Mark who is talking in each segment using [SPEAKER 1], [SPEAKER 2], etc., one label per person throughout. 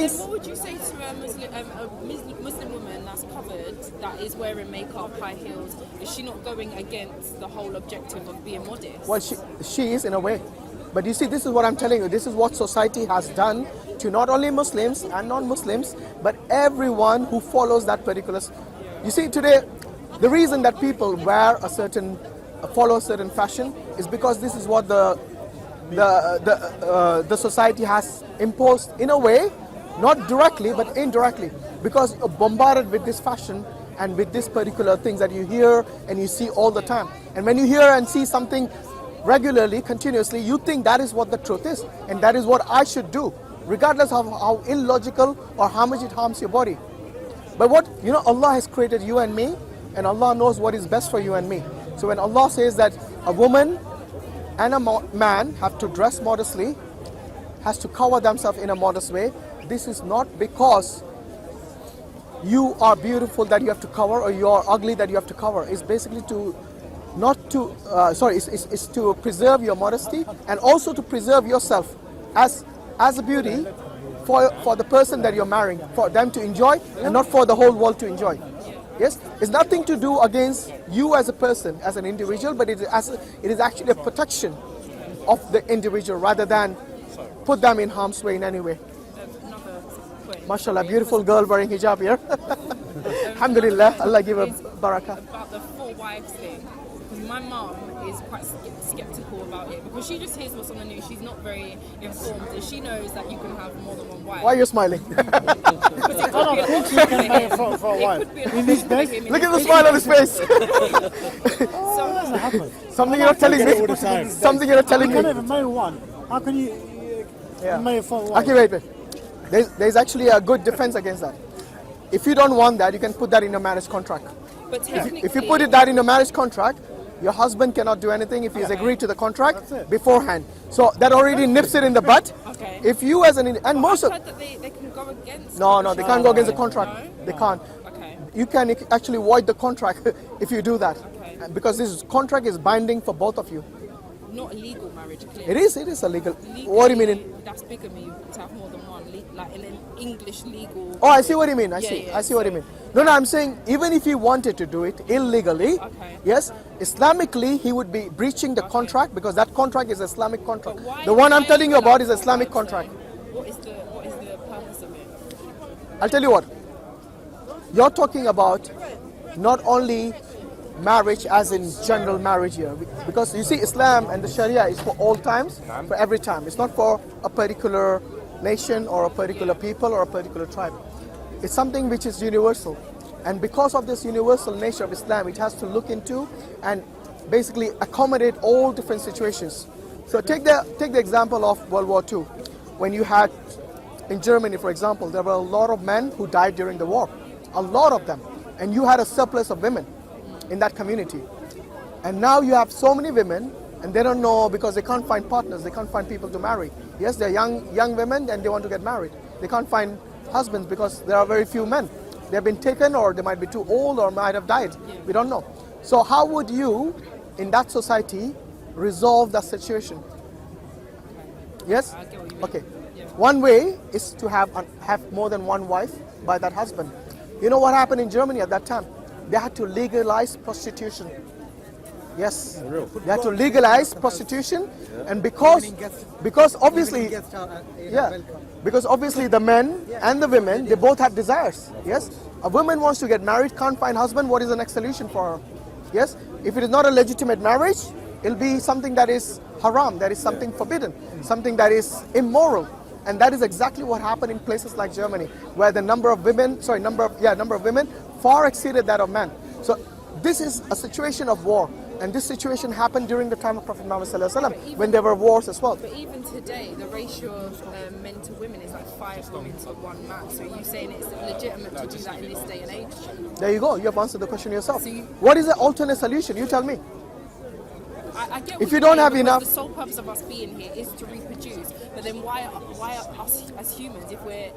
[SPEAKER 1] Muslims.
[SPEAKER 2] What would you say to a Muslim woman that's covered, that is wearing makeup, high heels? Is she not going against the whole objective of being modest?
[SPEAKER 1] Well, she is in a way. But you see, this is what I'm telling you. This is what society has done to not only Muslims and non-Muslims, but everyone who follows that particular. You see, today, the reason that people wear follow a certain fashion is because this is what the society has imposed in a way, not directly but indirectly, because you're bombarded with this fashion and with this particular things that you hear and you see all the time. And when you hear and see something regularly, continuously, you think that is what the truth is, and that is what I should do, regardless of how illogical or how much it harms your body. But Allah has created you and me, and Allah knows what is best for you and me. So when Allah says that a woman and a man have to dress modestly, has to cover themselves in a modest way, this is not because you are beautiful that you have to cover, or you are ugly that you have to cover. It's basically is to preserve your modesty, and also to preserve yourself as a beauty for the person that you're marrying, for them to enjoy, and not for the whole world to enjoy. Yes, it's nothing to do against you as a person, as an individual, but it is actually a protection of the individual rather than put them in harm's way in any way. MashaAllah, beautiful girl wearing hijab here. Alhamdulillah, Allah give her barakah.
[SPEAKER 2] About the 4 wives thing, my mum is quite skeptical about it, because she just hears what's on the news. She's not very informed, and she knows that you can have more than one wife.
[SPEAKER 1] Why are you smiling?
[SPEAKER 3] I don't think she can marry for a wife. In this case,
[SPEAKER 1] look at the smile on his face.
[SPEAKER 3] so doesn't happen.
[SPEAKER 1] Something you're not telling me. Something you're not telling me.
[SPEAKER 3] You can't even marry one. How can you marry for a wife?
[SPEAKER 1] Okay, wait. There's actually a good defense against that. If you don't want that, you can put that in your marriage contract.
[SPEAKER 2] But technically,
[SPEAKER 1] if you put that in a marriage contract, your husband cannot do anything if he's agreed to the contract beforehand. So that already nips it in the butt.
[SPEAKER 2] Okay.
[SPEAKER 1] If you as an and most of
[SPEAKER 2] that they can go against.
[SPEAKER 1] no, they can't go against the contract.
[SPEAKER 2] No?
[SPEAKER 1] They can't.
[SPEAKER 2] Okay.
[SPEAKER 1] You can actually void the contract if you do that, because this contract is binding for both of you.
[SPEAKER 2] Not a legal marriage, clearly.
[SPEAKER 1] It is a legal. What do you mean?
[SPEAKER 2] That's bigamy to have more than one, like in an English legal.
[SPEAKER 1] Oh, I see what you mean. I see what you mean. No, I'm saying even if he wanted to do it illegally, yes, Islamically he would be breaching the contract, because that contract is Islamic contract. The one I'm telling you about is Islamic contract.
[SPEAKER 2] What is the purpose of it?
[SPEAKER 1] I'll tell you what. You're talking about not only marriage as in general marriage here, because you see Islam and the Sharia is for all times, for every time. It's not for a particular nation or a particular people or a particular tribe. It's something which is universal, and because of this universal nature of Islam, it has to look into and basically accommodate all different situations. So take the example of World War II, when you had in Germany, for example, there were a lot of men who died during the war, a lot of them, and you had a surplus of women in that community. And now you have so many women, and they don't know, because they can't find partners, they can't find people to marry. Yes, they're young women and they want to get married. They can't find husbands because there are very few men. They've been taken, or they might be too old, or might have died. We don't know. So how would you, in that society, resolve that situation? Yes? Okay. One way is to have more than one wife by that husband. You know what happened in Germany at that time? They had to legalize prostitution. Yes, they had to legalize prostitution, and because obviously, because obviously the men and the women, they both have desires. Yes, a woman wants to get married, can't find husband. What is the next solution for her? Yes, if it is not a legitimate marriage, it'll be something that is haram, that is something forbidden, something that is immoral. And that is exactly what happened in places like Germany, where the number of women far exceeded that of men. So this is a situation of war, and this situation happened during the time of Prophet Muhammad ﷺ, when there were wars as well.
[SPEAKER 2] But even today, the ratio of men to women is like 5 women to 1 man. So you're saying it's legitimate to do that in this day and age?
[SPEAKER 1] There you go. You have answered the question yourself. So what is the alternate solution? You tell me.
[SPEAKER 2] I get
[SPEAKER 1] if you don't have enough,
[SPEAKER 2] the sole purpose of us being here is to reproduce. But then why us as humans, if we're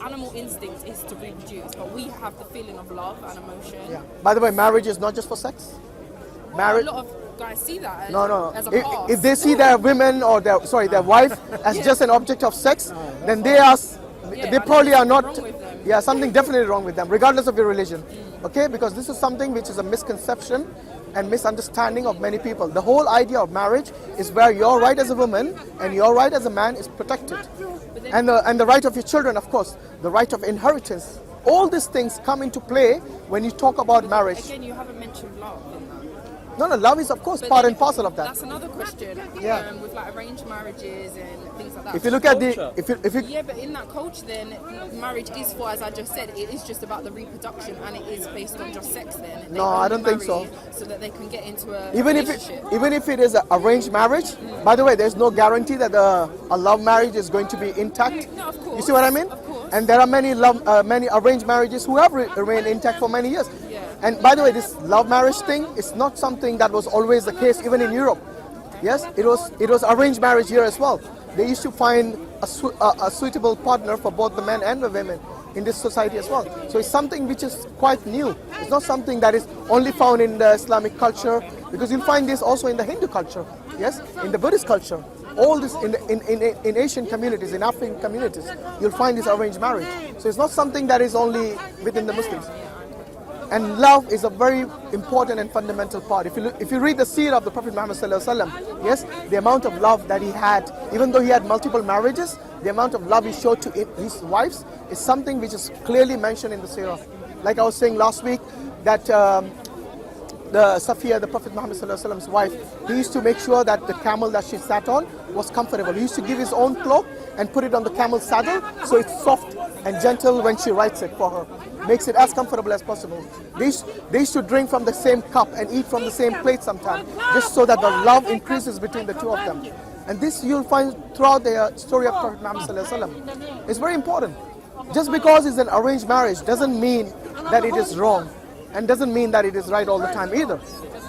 [SPEAKER 2] animal instinct is to reproduce, but we have the feeling of love and emotion. Yeah.
[SPEAKER 1] By the way, marriage is not just for sex.
[SPEAKER 2] Marriage. A lot of guys see that. As a pass.
[SPEAKER 1] If they see their women or their wife as just an object of sex, then they are they probably are not.
[SPEAKER 2] wrong with them.
[SPEAKER 1] Yeah, something definitely wrong with them, regardless of your religion. Okay, because this is something which is a misconception and misunderstanding of many people. The whole idea of marriage is where your right as a woman and your right as a man is protected, and the right of your children, of course, the right of inheritance. All these things come into play when you talk about marriage.
[SPEAKER 2] Again, you haven't mentioned love in that.
[SPEAKER 1] No, love is of course
[SPEAKER 2] But
[SPEAKER 1] part
[SPEAKER 2] then
[SPEAKER 1] and parcel of that.
[SPEAKER 2] That's another question.
[SPEAKER 1] Yeah.
[SPEAKER 2] With like arranged marriages and things like that.
[SPEAKER 1] If you look at if you
[SPEAKER 2] Yeah, but in that culture, then marriage is for, as I just said, it is just about the reproduction, and it is based on just sex. Then they
[SPEAKER 1] No, I
[SPEAKER 2] only
[SPEAKER 1] don't think
[SPEAKER 2] marry
[SPEAKER 1] so.
[SPEAKER 2] So that they can get into a
[SPEAKER 1] even
[SPEAKER 2] relationship.
[SPEAKER 1] if it is an arranged marriage, by the way, there's no guarantee that a love marriage is going to be intact.
[SPEAKER 2] No, of course.
[SPEAKER 1] You see what I mean?
[SPEAKER 2] Of course.
[SPEAKER 1] And there are many arranged marriages who have remained intact for many years.
[SPEAKER 2] Yeah.
[SPEAKER 1] And by the way, this love marriage thing is not something that was always the case even in Europe. Yes, it was arranged marriage here as well. They used to find a suitable partner for both the men and the women in this society as well. So it's something which is quite new. It's not something that is only found in the Islamic culture, because you'll find this also in the Hindu culture, yes, in the Buddhist culture. All this in Asian communities, in African communities, you'll find this arranged marriage. So it's not something that is only within the Muslims. And love is a very important and fundamental part. If you read the seerah of the Prophet Muhammad sallallahu alaihi wasallam, yes, the amount of love that he had, even though he had multiple marriages, the amount of love he showed to his wives is something which is clearly mentioned in the seerah. Like I was saying last week, that the Safiya, the Prophet Muhammad sallallahu alaihi wasallam's wife, he used to make sure that the camel that she sat on was comfortable. He used to give his own cloak and put it on the camel's saddle, so it's soft and gentle when she rides it for her. Makes it as comfortable as possible. They used to drink from the same cup and eat from the same plate sometimes, just so that the love increases between the two of them. And this you'll find throughout the story of Prophet Muhammad sallallahu alaihi wasallam. It's very important. Just because it's an arranged marriage doesn't mean that it is wrong, and doesn't mean that it is right all the time either.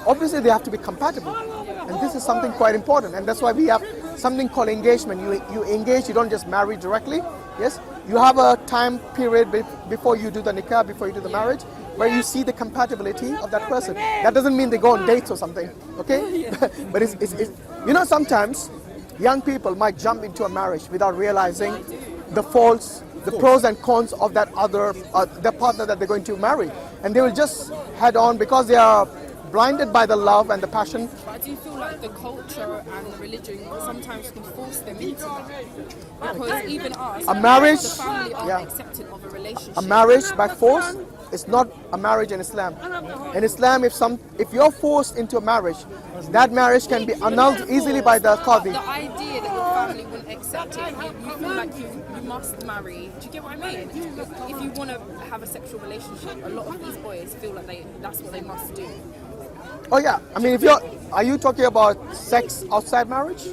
[SPEAKER 1] Obviously they have to be compatible, and this is something quite important, and that's why we have something called engagement. You engage, you don't just marry directly. Yes, you have a time period before you do the nikah, before you do the marriage, where you see the compatibility of that person. That doesn't mean they go on dates or something, okay? But it's you know, sometimes young people might jump into a marriage without realizing the faults, the pros and cons of that other the partner that they're going to marry, and they will just head on because they are blinded by the love and the passion.
[SPEAKER 2] But I do feel like the culture and the religion sometimes can force them into that. Because even us,
[SPEAKER 1] A marriage,
[SPEAKER 2] the family are
[SPEAKER 1] yeah.
[SPEAKER 2] accepting of a relationship.
[SPEAKER 1] A marriage by force is not a marriage in Islam. In Islam, if you're forced into a marriage, that marriage can be annulled easily by the qadi.
[SPEAKER 2] The idea that your family wouldn't accept it, you feel like you must marry. Do you get what I mean? If you want to have a sexual relationship, a lot of these boys feel like that's what they must do.
[SPEAKER 1] Oh yeah, I mean, are you talking about sex outside marriage?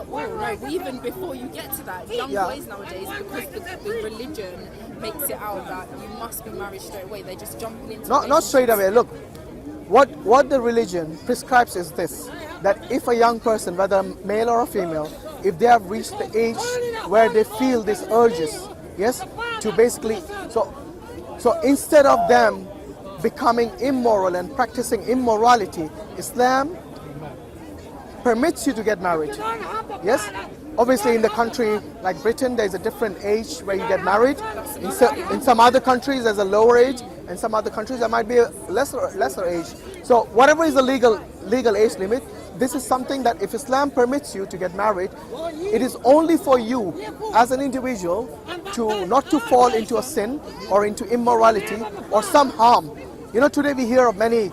[SPEAKER 2] Well, no, even before you get to that, young
[SPEAKER 1] Yeah.
[SPEAKER 2] boys nowadays, because the religion makes it out that you must be married straight away, they just jump into
[SPEAKER 1] Not straight away. Look, what the religion prescribes is this: that if a young person, whether male or a female, if they have reached the age where they feel these urges, yes, to basically, so instead of them becoming immoral and practicing immorality, Islam permits you to get married. Yes, obviously in the country like Britain, there's a different age where you get married. In some other countries, there's a lower age, and some other countries there might be a lesser age. So whatever is the legal age limit, this is something that if Islam permits you to get married, it is only for you as an individual to not to fall into a sin or into immorality or some harm. You know, today we hear of many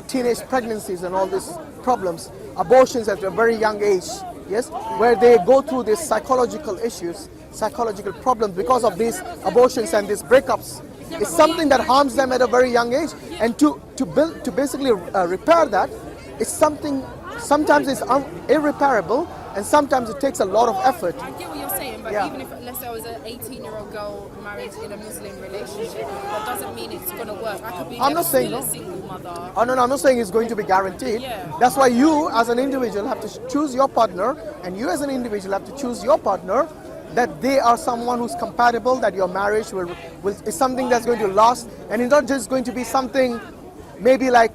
[SPEAKER 1] teenage pregnancies and all these problems, abortions at a very young age, yes, where they go through these psychological issues, psychological problems because of these abortions and these breakups. It's something that harms them at a very young age, and to basically repair that, it's something, sometimes it's irreparable, and sometimes it takes a lot of effort.
[SPEAKER 2] I get what you're saying, but
[SPEAKER 1] Yeah.
[SPEAKER 2] even if, let's say I was an 18-year-old girl married in a Muslim relationship, that doesn't mean it's going to work. I could be
[SPEAKER 1] I'm not saying
[SPEAKER 2] still
[SPEAKER 1] no.
[SPEAKER 2] a single mother.
[SPEAKER 1] Oh, no, I'm not saying it's going to be guaranteed.
[SPEAKER 2] Yeah.
[SPEAKER 1] That's why you as an individual have to choose your partner, and you as an individual have to choose your partner, that they are someone who's compatible, that your marriage is something that's going to last, and it's not just going to be something maybe like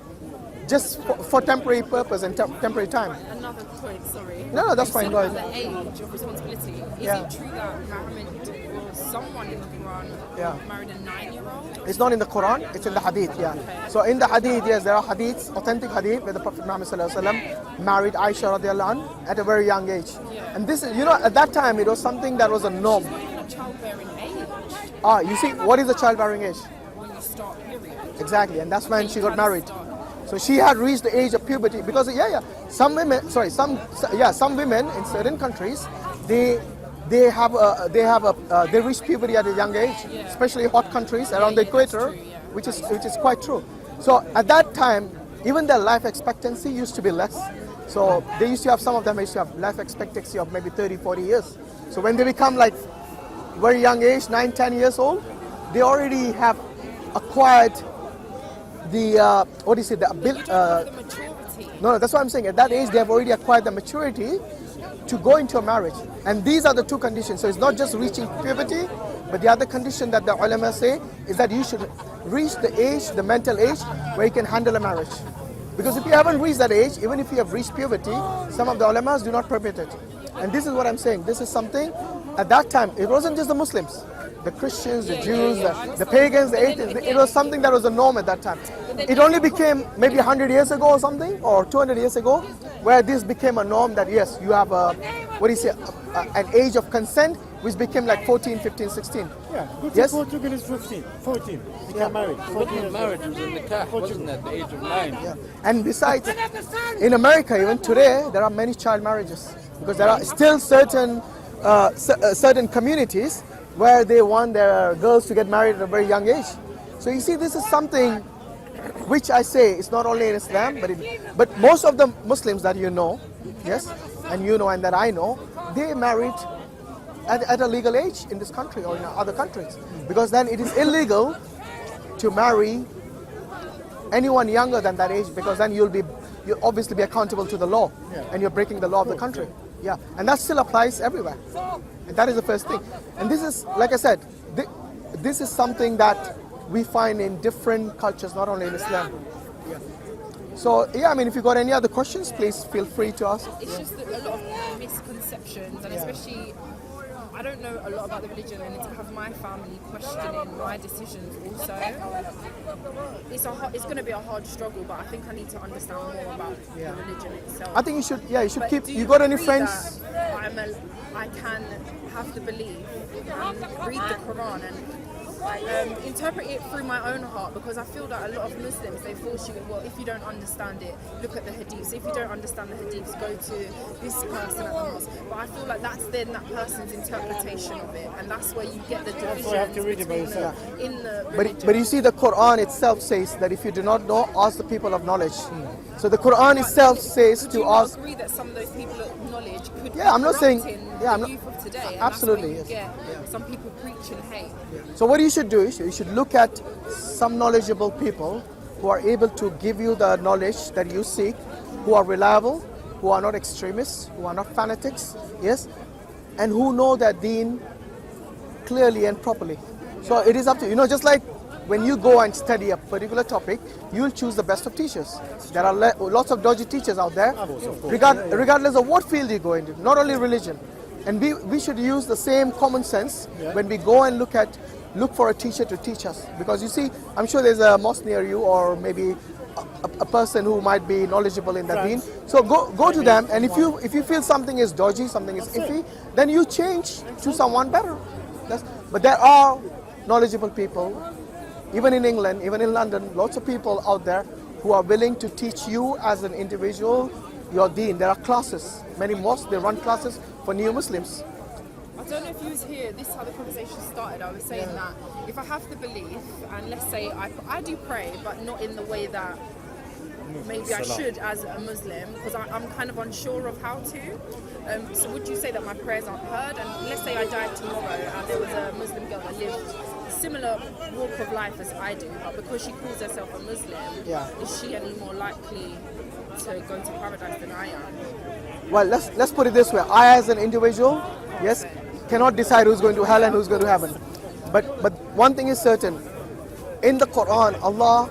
[SPEAKER 1] just for temporary purpose and temporary time.
[SPEAKER 2] Another point, sorry.
[SPEAKER 1] No, that's
[SPEAKER 2] You
[SPEAKER 1] fine,
[SPEAKER 2] said
[SPEAKER 1] go
[SPEAKER 2] about
[SPEAKER 1] ahead.
[SPEAKER 2] the age of responsibility. Is
[SPEAKER 1] Yeah.
[SPEAKER 2] it true that Muhammad was someone in the Quran
[SPEAKER 1] Yeah.
[SPEAKER 2] married a 9-year-old.
[SPEAKER 1] It's not in the Quran, it's in the Hadith, yeah. So in the Hadith, yes, there are hadiths, authentic hadith, where the Prophet Muhammad sallallahu alaihi wasallam married Aisha radiallahu anha at a very young age.
[SPEAKER 2] Yeah.
[SPEAKER 1] And this is, you know, at that time, it was something that was a norm.
[SPEAKER 2] Not even a childbearing age
[SPEAKER 1] You see, what is the childbearing age?
[SPEAKER 2] when you start period.
[SPEAKER 1] Exactly, and that's when she got married. So she had reached the age of puberty because some women in certain countries they reach puberty at a young age, especially hot countries around the equator,
[SPEAKER 2] true, yeah.
[SPEAKER 1] which is quite true. So at that time, even their life expectancy used to be less. So they used to have, some of them used to have life expectancy of maybe 30, 40 years. So when they become like very young age, 9, 10 years old, they already have acquired the
[SPEAKER 2] The maturity.
[SPEAKER 1] no, that's what I'm saying. At that age, they have already acquired the maturity to go into a marriage. And these are the two conditions. So it's not just reaching puberty, but the other condition that the ulama say is that you should reach the age, the mental age, where you can handle a marriage. Because if you haven't reached that age, even if you have reached puberty, some of the ulamas do not permit it. And this is what I'm saying. This is something, at that time, it wasn't just the Muslims. The Christians, the Jews, the pagans, the atheists, it was something that was a norm at that time. It only became maybe 100 years ago or something, or 200 years ago, where this became a norm that yes, you have an age of consent, which became like 14, 15, 16.
[SPEAKER 3] Yeah, good
[SPEAKER 1] Yes?
[SPEAKER 3] Portugal is 14. They get married. 14
[SPEAKER 4] Marriage was in the car, wasn't at the age of 9.
[SPEAKER 1] Yeah. And besides, in America, even today, there are many child marriages because there are still certain communities where they want their girls to get married at a very young age. So you see, this is something which I say is not only in Islam, but most of the Muslims that you know, yes, and you know and that I know, they married at a legal age in this country or in other countries, because then it is illegal to marry anyone younger than that age, because then you'll obviously be accountable to the law, and you're breaking the law of the country. Yeah, and that still applies everywhere. And that is the first thing. And this is, like I said, this is something that we find in different cultures, not only in Islam. Yeah. So, I mean, if you got any other questions, please feel free to ask.
[SPEAKER 2] It's just a lot of misconceptions, and especially, I don't know a lot about the religion, and to have my family questioning my decisions also, it's going to be a hard struggle, but I think I need to understand more about the religion itself.
[SPEAKER 1] I think you should
[SPEAKER 2] But
[SPEAKER 1] keep,
[SPEAKER 2] do
[SPEAKER 1] you got any
[SPEAKER 2] agree
[SPEAKER 1] friends?
[SPEAKER 2] that I can have the belief and read the Quran and interpret it through my own heart, because I feel that a lot of Muslims, they force you, well, if you don't understand it, look at the hadiths. If you don't understand the hadiths, go to this person at the mosque. But I feel like that's then that person's interpretation of it, and that's where you get the division.
[SPEAKER 3] why you have to read it by yourself.
[SPEAKER 2] In the religion.
[SPEAKER 1] But you see, the Quran itself says that if you do not know, ask the people of knowledge. So the Quran itself says
[SPEAKER 2] Would
[SPEAKER 1] to
[SPEAKER 2] you not
[SPEAKER 1] ask.
[SPEAKER 2] agree that some of those people of knowledge could
[SPEAKER 1] Yeah, I'm not saying-
[SPEAKER 2] corrupting
[SPEAKER 1] yeah, I'm
[SPEAKER 2] the
[SPEAKER 1] not-
[SPEAKER 2] youth of today? And
[SPEAKER 1] Absolutely,
[SPEAKER 2] that's where
[SPEAKER 1] yes.
[SPEAKER 2] you get some people preaching hate.
[SPEAKER 1] So what you should do is you should look at some knowledgeable people who are able to give you the knowledge that you seek, who are reliable, who are not extremists, who are not fanatics, yes, and who know their deen clearly and properly. So it is up to you. You know, just like when you go and study a particular topic, you'll choose the best of teachers. There are lots of dodgy teachers out there, regardless of what field you go into, not only religion. And we should use the same common sense when we go and look for a teacher to teach us. Because you see, I'm sure there's a mosque near you, or maybe a person who might be knowledgeable in that deen. So go to them, and if you feel something is dodgy, something is iffy, then you change to someone better. But there are knowledgeable people, even in England, even in London, lots of people out there who are willing to teach you as an individual your deen. There are classes. Many mosques, they run classes for new Muslims.
[SPEAKER 2] I don't know if you was here, this is how the conversation started. I was saying that if I have the belief, and let's say I do pray, but not in the way that maybe I should as a Muslim, because I'm kind of unsure of how to. So would you say that my prayers aren't heard? And let's say I died tomorrow and there was a Muslim girl that lived a similar walk of life as I do, but because she calls herself a Muslim, is she any more likely to go to paradise than I am?
[SPEAKER 1] Well, let's put it this way. I, as an individual, yes, cannot decide who's going to hell and who's going to heaven. But one thing is certain. In the Quran, Allah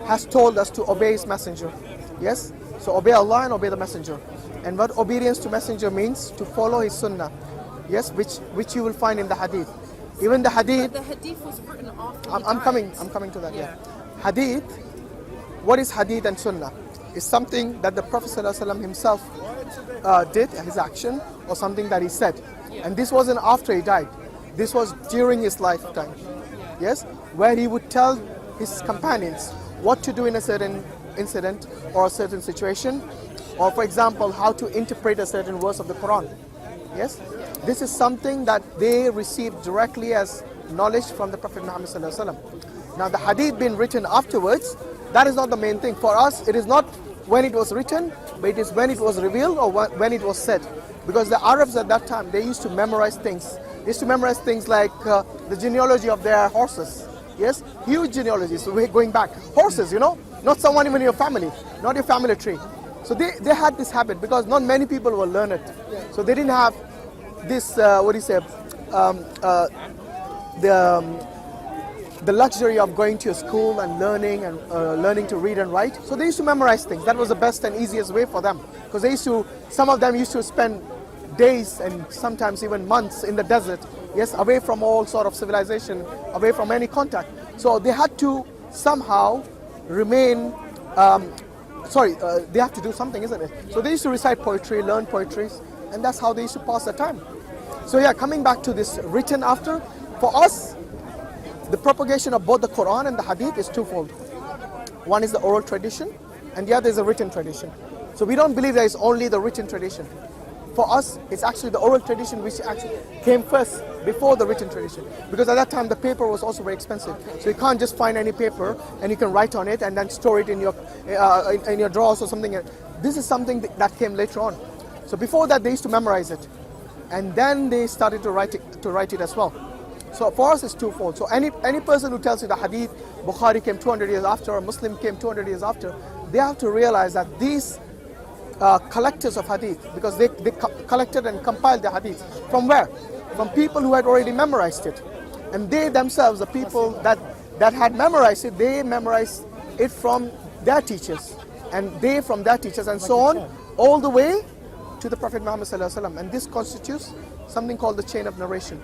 [SPEAKER 1] has told us to obey His messenger. Yes? So obey Allah and obey the messenger. And what obedience to messenger means? To follow his sunnah. Yes, which you will find in the hadith. Even the hadith.
[SPEAKER 2] But the hadith was written after.
[SPEAKER 1] I'm coming to that. Yeah. Hadith. What is hadith and sunnah? Is something that the Prophet ﷺ himself did, his action, or something that he said. And this wasn't after he died. This was during his lifetime. Yes, where he would tell his companions what to do in a certain incident or a certain situation, or for example, how to interpret a certain verse of the Quran. Yes, this is something that they received directly as knowledge from the Prophet Muhammad ﷺ. Now the hadith being written afterwards, that is not the main thing. For us, it is not when it was written, but it is when it was revealed or when it was said. Because the Arabs at that time, they used to memorize things. They used to memorize things like the genealogy of their horses. Yes, huge genealogies. So we're going back. Horses, not someone even in your family, not your family tree. So they had this habit because not many people were learned. So they didn't have this, the luxury of going to a school and learning to read and write. So they used to memorize things. That was the best and easiest way for them. Because some of them used to spend days and sometimes even months in the desert, yes, away from all sort of civilization, away from any contact. So they had to somehow remain, they have to do something, isn't it? So they used to recite poetry, learn poetries, and that's how they used to pass their time. So yeah, coming back to this written after, for us, the propagation of both the Quran and the Hadith is twofold. One is the oral tradition, and the other is a written tradition. So we don't believe there is only the written tradition. For us, it's actually the oral tradition which actually came first before the written tradition. Because at that time, the paper was also very expensive. So you can't just find any paper and you can write on it and then store it in your drawers or something. This is something that came later on. So before that, they used to memorize it. And then they started to write it as well. So for us, it's twofold. So any person who tells you the Hadith, Bukhari came 200 years after, or Muslim came 200 years after, they have to realize that these collectors of Hadith, because they collected and compiled the Hadith. From where? From people who had already memorized it. And they themselves, the people that had memorized it, they memorized it from their teachers. And they from their teachers, and so on, all the way to the Prophet Muhammad ﷺ. And this constitutes something called the chain of narration.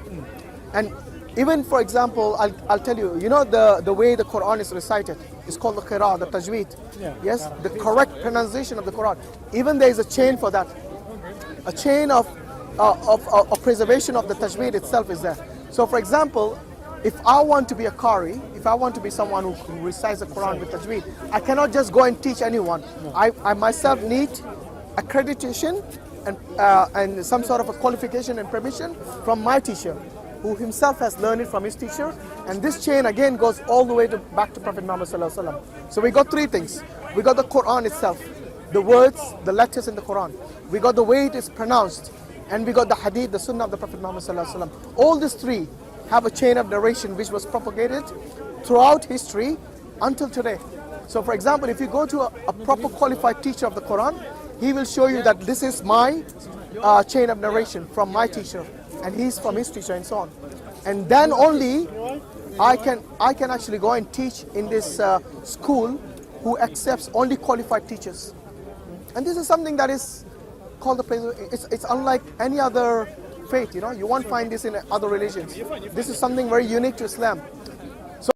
[SPEAKER 1] And even, for example, I'll tell you, the way the Quran is recited is called the qira'ah, the tajweed. Yes, the correct pronunciation of the Quran. Even there is a chain for that. A chain of preservation of the tajweed itself is there. So, for example, if I want to be a qari, if I want to be someone who recites the Quran with tajweed, I cannot just go and teach anyone. I myself need accreditation and some sort of a qualification and permission from my teacher, who himself has learned it from his teacher. And this chain again goes all the way back to Prophet Muhammad ﷺ. So we got three things. We got the Quran itself, the words, the letters in the Quran. We got the way it is pronounced, and we got the Hadith, the Sunnah of the Prophet Muhammad ﷺ. All these three have a chain of narration which was propagated throughout history until today. So for example, if you go to a proper qualified teacher of the Quran, he will show you that this is my chain of narration from my teacher, and he's from his teacher, and so on. And then only I can actually go and teach in this school who accepts only qualified teachers. And this is something that is called it's unlike any other faith, you won't find this in other religions. This is something very unique to Islam.